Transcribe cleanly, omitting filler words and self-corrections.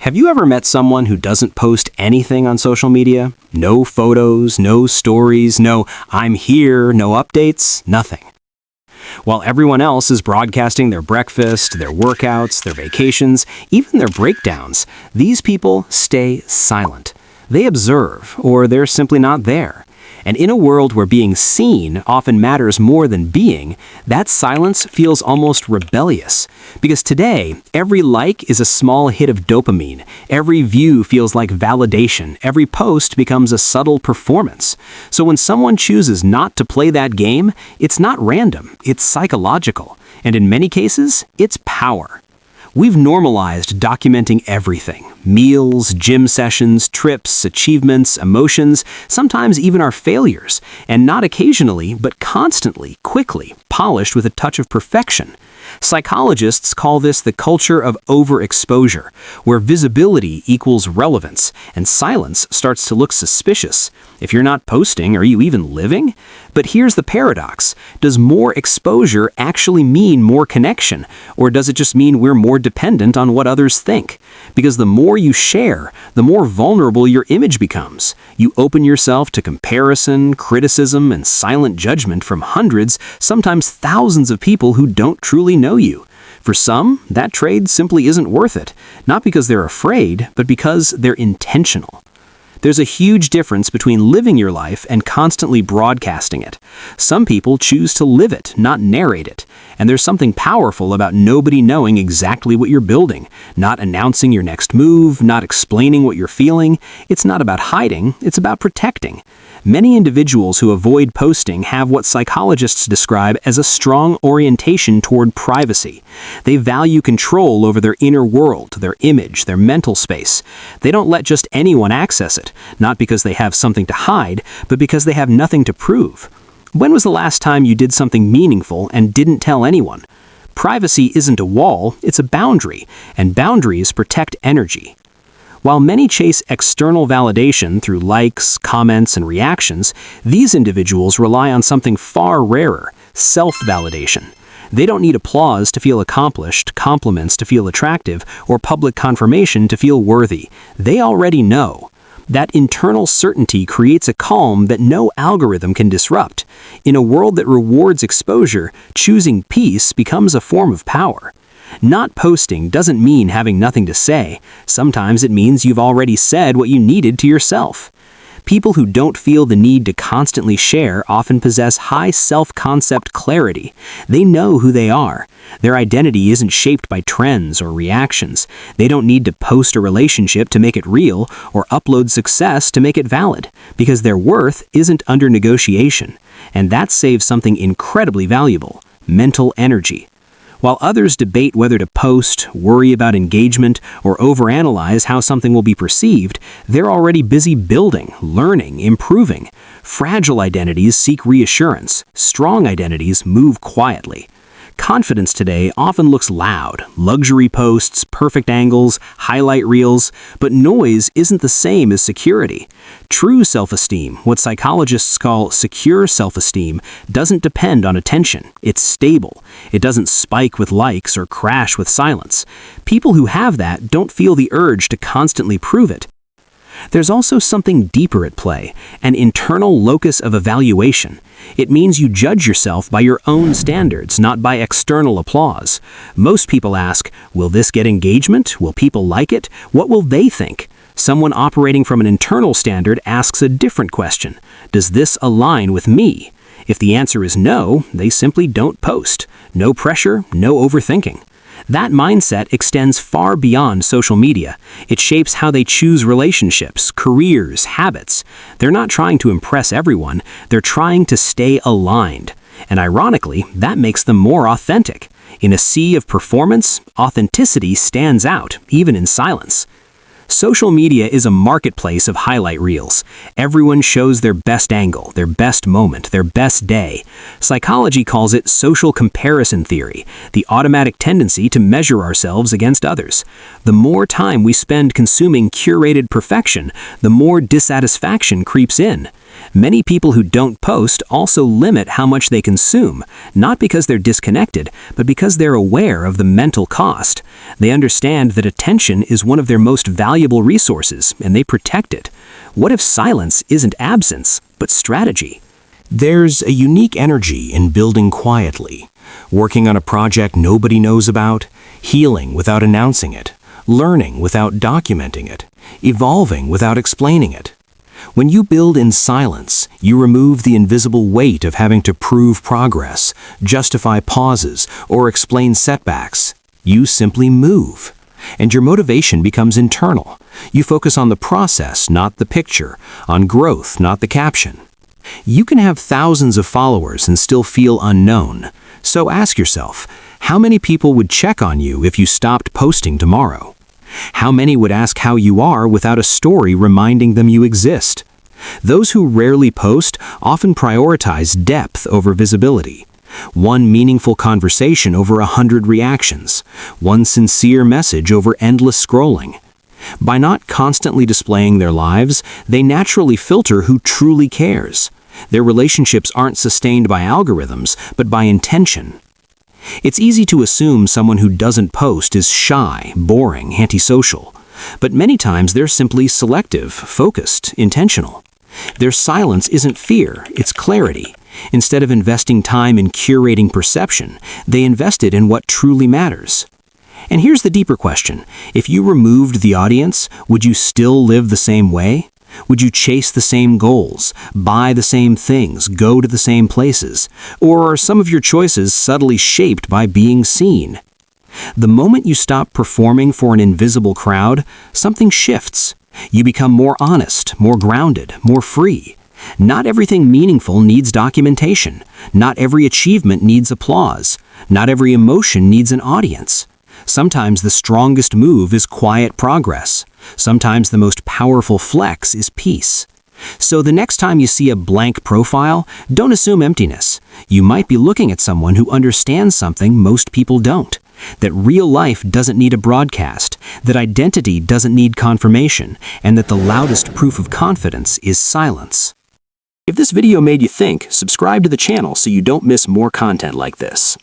Have you ever met someone who doesn't post anything on social media? No photos, no stories, no "I'm here," no updates, nothing. While everyone else is broadcasting their breakfast, their workouts, their vacations, even their breakdowns, these people stay silent. They observe, or they're simply not there. And in a world where being seen often matters more than being, that silence feels almost rebellious. Because today, every like is a small hit of dopamine, every view feels like validation, every post becomes a subtle performance. So when someone chooses not to play that game, it's not random, it's psychological. And in many cases, it's power. We've normalized documenting everything: meals, gym sessions, trips, achievements, emotions, sometimes even our failures, and not occasionally, but constantly, quickly, polished with a touch of perfection. Psychologists call this the culture of overexposure, where visibility equals relevance, and silence starts to look suspicious. If you're not posting, are you even living? But here's the paradox. Does more exposure actually mean more connection, or does it just mean we're more dependent on what others think? Because the more you share, the more vulnerable your image becomes. You open yourself to comparison, criticism, and silent judgment from hundreds, sometimes thousands of people who don't truly know you. For some, that trade simply isn't worth it, not because they're afraid, but because they're intentional. There's a huge difference between living your life and constantly broadcasting it. Some people choose to live it, not narrate it. And there's something powerful about nobody knowing exactly what you're building, not announcing your next move, not explaining what you're feeling. It's not about hiding, it's about protecting. Many individuals who avoid posting have what psychologists describe as a strong orientation toward privacy. They value control over their inner world, their image, their mental space. They don't let just anyone access it, not because they have something to hide, but because they have nothing to prove. When was the last time you did something meaningful and didn't tell anyone? Privacy isn't a wall, it's a boundary, and boundaries protect energy. While many chase external validation through likes, comments, and reactions, these individuals rely on something far rarer: self-validation. They don't need applause to feel accomplished, compliments to feel attractive, or public confirmation to feel worthy. They already know. That internal certainty creates a calm that no algorithm can disrupt. In a world that rewards exposure, choosing peace becomes a form of power. Not posting doesn't mean having nothing to say. Sometimes it means you've already said what you needed to yourself. People who don't feel the need to constantly share often possess high self-concept clarity. They know who they are. Their identity isn't shaped by trends or reactions. They don't need to post a relationship to make it real or upload success to make it valid, because their worth isn't under negotiation. And that saves something incredibly valuable: mental energy. While others debate whether to post, worry about engagement, or overanalyze how something will be perceived, they're already busy building, learning, improving. Fragile identities seek reassurance. Strong identities move quietly. Confidence today often looks loud: luxury posts, perfect angles, highlight reels, but noise isn't the same as security. True self-esteem, what psychologists call secure self-esteem, doesn't depend on attention. It's stable. It doesn't spike with likes or crash with silence. People who have that don't feel the urge to constantly prove it. There's also something deeper at play: an internal locus of evaluation. It means you judge yourself by your own standards, not by external applause. Most people ask, will this get engagement? Will people like it? What will they think? Someone operating from an internal standard asks a different question: does this align with me? If the answer is no, they simply don't post. No pressure, no overthinking. That mindset extends far beyond social media. It shapes how they choose relationships, careers, habits. They're not trying to impress everyone, they're trying to stay aligned. And ironically, that makes them more authentic. In a sea of performance, authenticity stands out, even in silence. Social media is a marketplace of highlight reels. Everyone shows their best angle, their best moment, their best day. Psychology calls it social comparison theory, the automatic tendency to measure ourselves against others. The more time we spend consuming curated perfection, the more dissatisfaction creeps in. Many people who don't post also limit how much they consume, not because they're disconnected, but because they're aware of the mental cost. They understand that attention is one of their most valuable resources, and they protect it. What if silence isn't absence, but strategy? There's a unique energy in building quietly, working on a project nobody knows about, healing without announcing it, learning without documenting it, evolving without explaining it. When you build in silence, you remove the invisible weight of having to prove progress, justify pauses, or explain setbacks. You simply move. And your motivation becomes internal. You focus on the process, not the picture, on growth, not the caption. You can have thousands of followers and still feel unknown. So ask yourself, how many people would check on you if you stopped posting tomorrow? How many would ask how you are without a story reminding them you exist? Those who rarely post often prioritize depth over visibility. One meaningful conversation over 100 reactions. One sincere message over endless scrolling. By not constantly displaying their lives, they naturally filter who truly cares. Their relationships aren't sustained by algorithms, but by intention. It's easy to assume someone who doesn't post is shy, boring, antisocial. But many times they're simply selective, focused, intentional. Their silence isn't fear, it's clarity. Instead of investing time in curating perception, they invest it in what truly matters. And here's the deeper question. If you removed the audience, would you still live the same way? Would you chase the same goals, buy the same things, go to the same places? Or are some of your choices subtly shaped by being seen? The moment you stop performing for an invisible crowd, something shifts. You become more honest, more grounded, more free. Not everything meaningful needs documentation. Not every achievement needs applause. Not every emotion needs an audience. Sometimes the strongest move is quiet progress. Sometimes the most powerful flex is peace. So the next time you see a blank profile, don't assume emptiness. You might be looking at someone who understands something most people don't. That real life doesn't need a broadcast, that identity doesn't need confirmation, and that the loudest proof of confidence is silence. If this video made you think, subscribe to the channel so you don't miss more content like this.